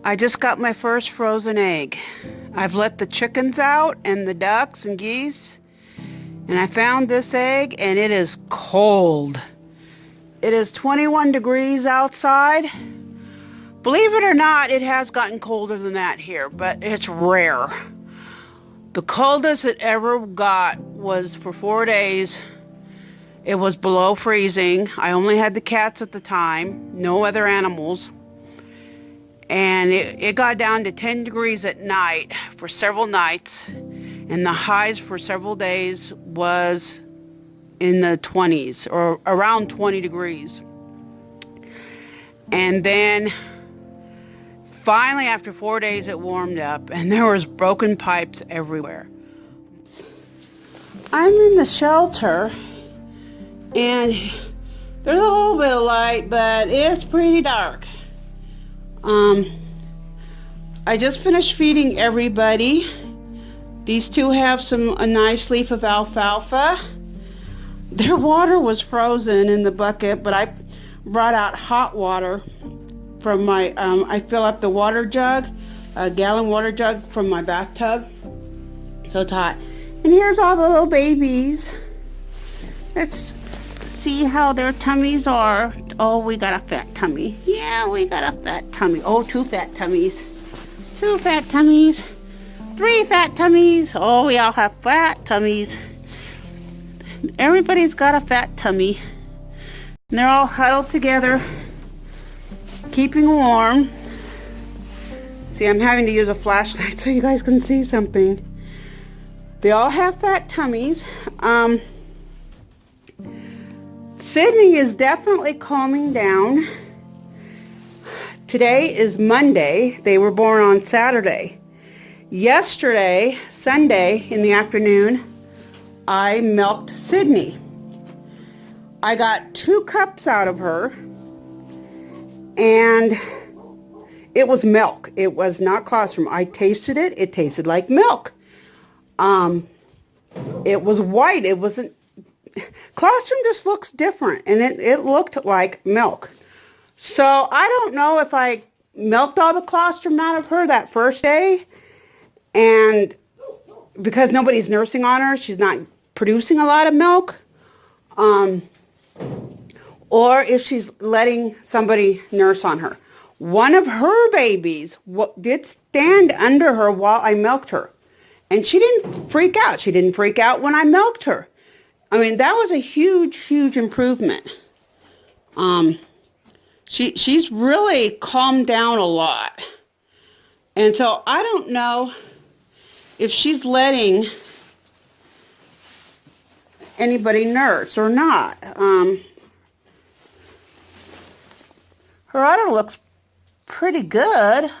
I just got my first frozen egg. I've let the chickens out and the ducks and geese, and I found this egg and it is cold. It is 21 degrees outside. Believe it or not, it has gotten colder than that here, but it's rare. The coldest it ever got was for 4 days. It was below freezing. I only had the cats at the time, no other animals. And it got down to 10 degrees at night for several nights. And the highs for several days was in the 20s or around 20 degrees. And then finally after 4 days it warmed up and there was broken pipes everywhere. I'm in the shelter and there's a little bit of light, but it's pretty dark. I just finished feeding everybody. These two have a nice leaf of alfalfa. Their water was frozen in the bucket, but I brought out hot water from my, I fill up the water jug, a gallon water jug from my bathtub. So it's hot. And here's all the little babies. Let's see how their tummies are. Oh, we got a fat tummy. Yeah, we got a fat tummy. Oh, 2 fat tummies. 2 fat tummies. 3 fat tummies. Oh, we all have fat tummies. Everybody's got a fat tummy. And they're all huddled together, keeping warm. See, I'm having to use a flashlight so you guys can see something. They all have fat tummies. Sydney is definitely calming down. Today is Monday. They were born on Saturday. Yesterday, Sunday in the afternoon, I milked Sydney. I got 2 cups out of her, and it was milk. It was not colostrum. I tasted it. It tasted like milk. It was white. It wasn't. Colostrum just looks different, and it looked like milk. So I don't know if I milked all the colostrum out of her that first day, and because nobody's nursing on her, she's not producing a lot of milk, or if she's letting somebody nurse on her. One of her babies did stand under her while I milked her, and she didn't freak out. She didn't freak out when I milked her. I mean, that was a huge, huge improvement. She's really calmed down a lot. And so I don't know if she's letting anybody nurse or not. Her udder looks pretty good.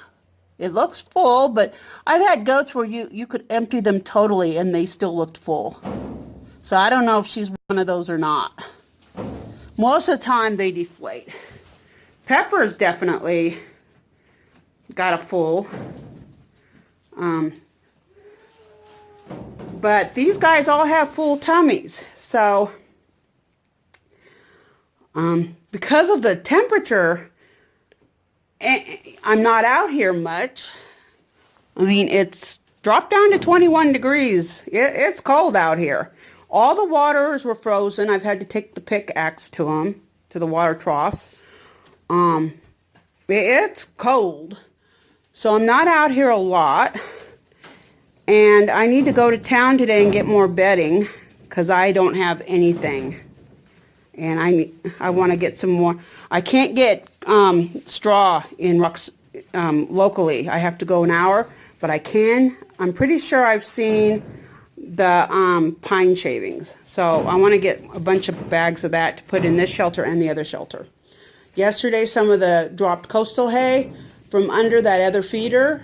It looks full, but I've had goats where you could empty them totally and they still looked full. So I don't know if she's one of those or not. Most of the time they deflate. Pepper's definitely got a full. But these guys all have full tummies. So because of the temperature, I'm not out here much. I mean, it's dropped down to 21 degrees. It's cold out here. All the waters were frozen. I've had to take the pickaxe to them, to the water troughs. It's cold. So I'm not out here a lot. And I need to go to town today and get more bedding because I don't have anything. And I want to get some more. I can't get straw in locally. I have to go an hour, but I can. I'm pretty sure I've seen the pine shavings. So I want to get a bunch of bags of that to put in this shelter and the other shelter. Yesterday, some of the dropped coastal hay from under that other feeder,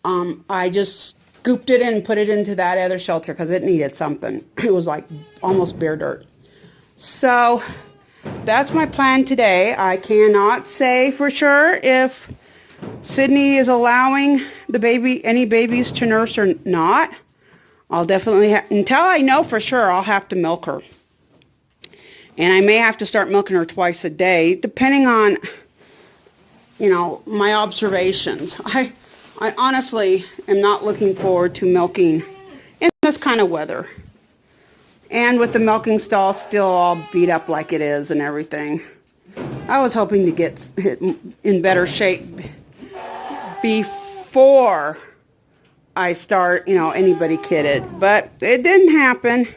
I just scooped it and put it into that other shelter because it needed something. It was like almost bare dirt. So that's my plan today. I cannot say for sure if Sydney is allowing any babies to nurse or not. I'll definitely, until I know for sure, I'll have to milk her. And I may have to start milking her twice a day, depending on, you know, my observations. I honestly am not looking forward to milking in this kind of weather. And with the milking stall still all beat up like it is and everything. I was hoping to get in better shape before I start, you know, anybody kidded. But it didn't happen.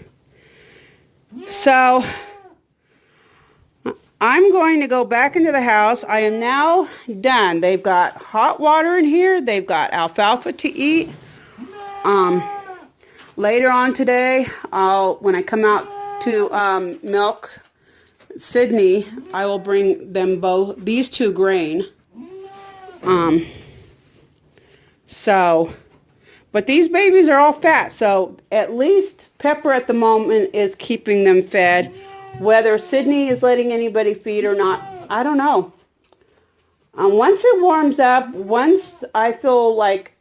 So I'm going to go back into the house. I am now done. They've got hot water in here. They've got alfalfa to eat. Later on today, when I come out to milk Sydney, I will bring them both, these two grain. But these babies are all fat, so at least Pepper at the moment is keeping them fed. Whether Sydney is letting anybody feed or not, I don't know. Once it warms up, once I feel like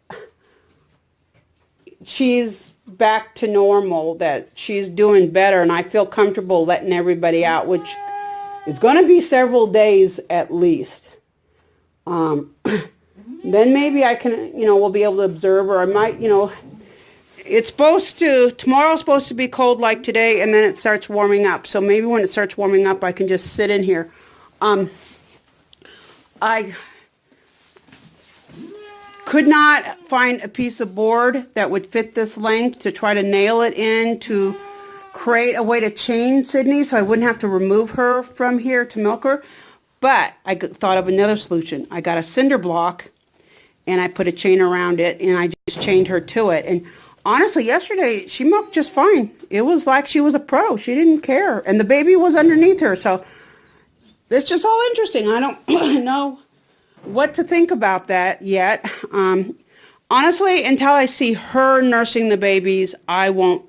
she's back to normal, that she's doing better, and I feel comfortable letting everybody out, which is going to be several days at least. Then maybe I can, you know, we'll be able to observe, or I might, you know, tomorrow's supposed to be cold like today, and then it starts warming up. So maybe when it starts warming up, I can just sit in here. I could not find a piece of board that would fit this length to try to nail it in to create a way to chain Sydney so I wouldn't have to remove her from here to milk her. But I thought of another solution. I got a cinder block, and I put a chain around it, and I just chained her to it. And honestly, yesterday, she milked just fine. It was like she was a pro. She didn't care. And the baby was underneath her. So it's just all interesting. I don't know what to think about that yet. Honestly, until I see her nursing the babies, I won't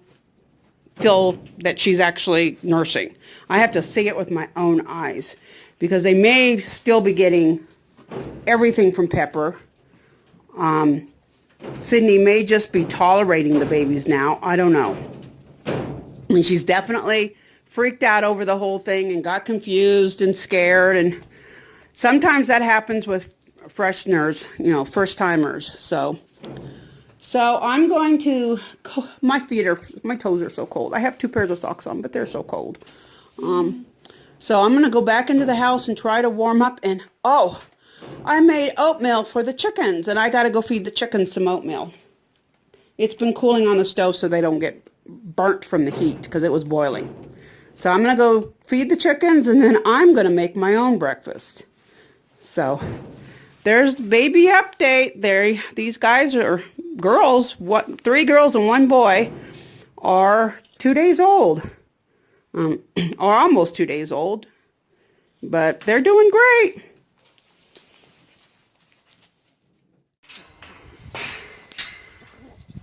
feel that she's actually nursing. I have to see it with my own eyes, because they may still be getting everything from Pepper. Sydney may just be tolerating the babies now. I don't know. I mean, she's definitely freaked out over the whole thing and got confused and scared. And sometimes that happens with fresheners, you know, first-timers. So I'm going to, my toes are so cold. I have 2 pairs of socks on, but they're so cold. So I'm going to go back into the house and try to warm up. And, I made oatmeal for the chickens, and I got to go feed the chickens some oatmeal. It's been cooling on the stove so they don't get burnt from the heat because it was boiling. So I'm going to go feed the chickens, and then I'm going to make my own breakfast. So there's baby update. These guys are girls, 3 girls and 1 boy, are 2 days old. Or almost 2 days old. But they're doing great.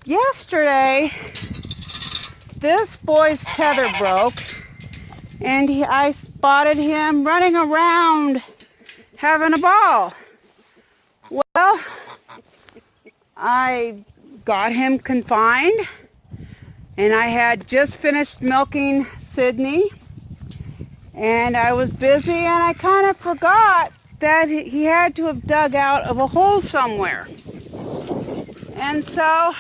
Yesterday, this boy's tether broke, and I spotted him running around having a ball. Well, I got him confined, and I had just finished milking Sydney, and I was busy, and I kind of forgot that he had to have dug out of a hole somewhere. And so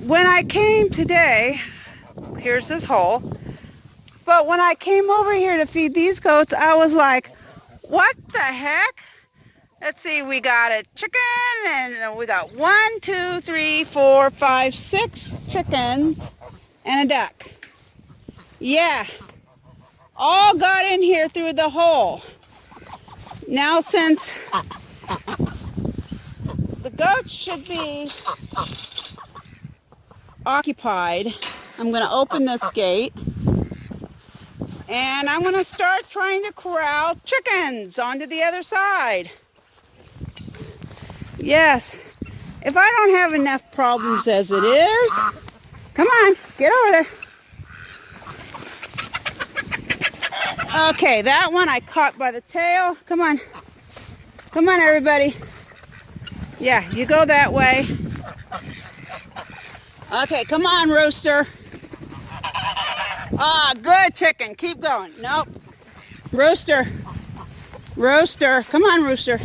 when I came today, here's this hole, but when I came over here to feed these goats, I was like, what the heck? Let's see, we got a chicken, and we got 1, 2, 3, 4, 5, 6 chickens, and a duck. Yeah, all got in here through the hole. Now, since the goats should be occupied, I'm going to open this gate, and I'm going to start trying to corral chickens onto the other side. Yes, if I don't have enough problems as it is, come on, get over there. Okay, that one I caught by the tail. Come on. Come on, everybody. Yeah, you go that way. Okay, come on, rooster. Ah, good chicken. Keep going. Nope. Rooster. Rooster, come on, Rooster.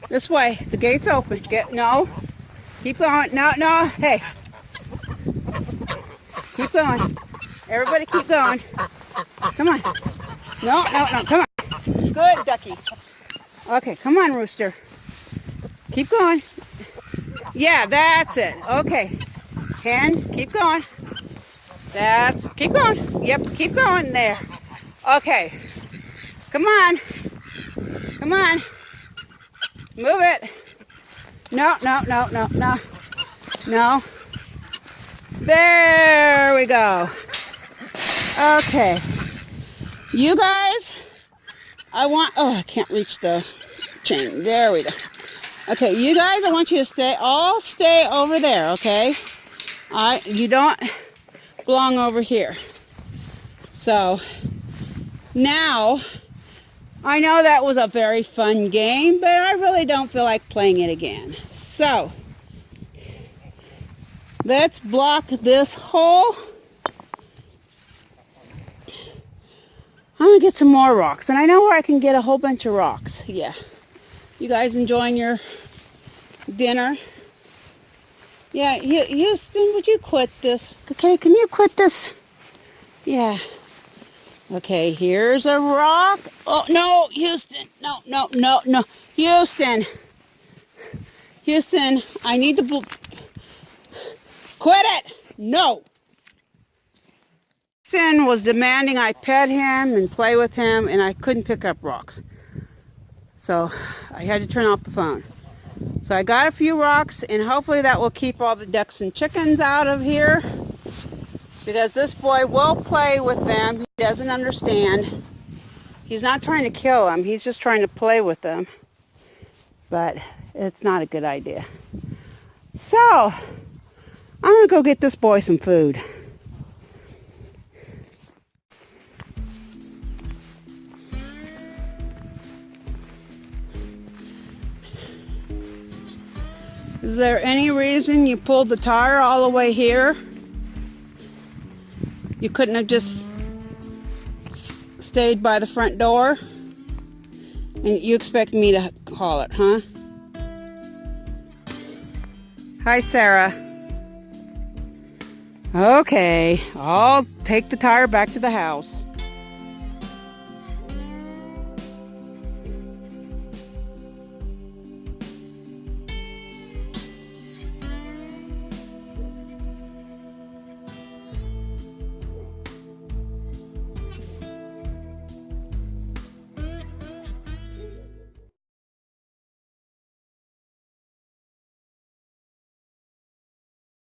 This way. The gate's open. No. Keep going. No, no. Hey. Keep going. Everybody keep going. Come on. No, no, no. Come on. Good, Ducky. Okay, come on, Rooster. Keep going. Yeah, that's it. Okay. Hen, keep going. Keep going. Yep, keep going there. Okay. Come on. Come on. Move it. No, no, no, no, no. No. There we go. Okay. You guys, I can't reach the chain. There we go. Okay, you guys, I want you to all stay over there, okay? You don't belong over here. So, now, I know that was a very fun game, but I really don't feel like playing it again. So, let's block this hole. I'm going to get some more rocks, and I know where I can get a whole bunch of rocks. Yeah. You guys enjoying your dinner? Yeah, Houston, would you quit this? Okay, can you quit this? Yeah. Okay, here's a rock. Oh, no, Houston. No, no, no, no. Houston. Houston, I need to... Quit it! No! Houston was demanding I pet him and play with him, and I couldn't pick up rocks. So I had to turn off the phone. So I got a few rocks, and hopefully that will keep all the ducks and chickens out of here, because this boy will play with them. He doesn't understand. He's not trying to kill them. He's just trying to play with them. But it's not a good idea. So I'm going to go get this boy some food. Is there any reason you pulled the tire all the way here? You couldn't have just stayed by the front door? And you expect me to haul it, huh? Hi, Sarah. Okay, I'll take the tire back to the house.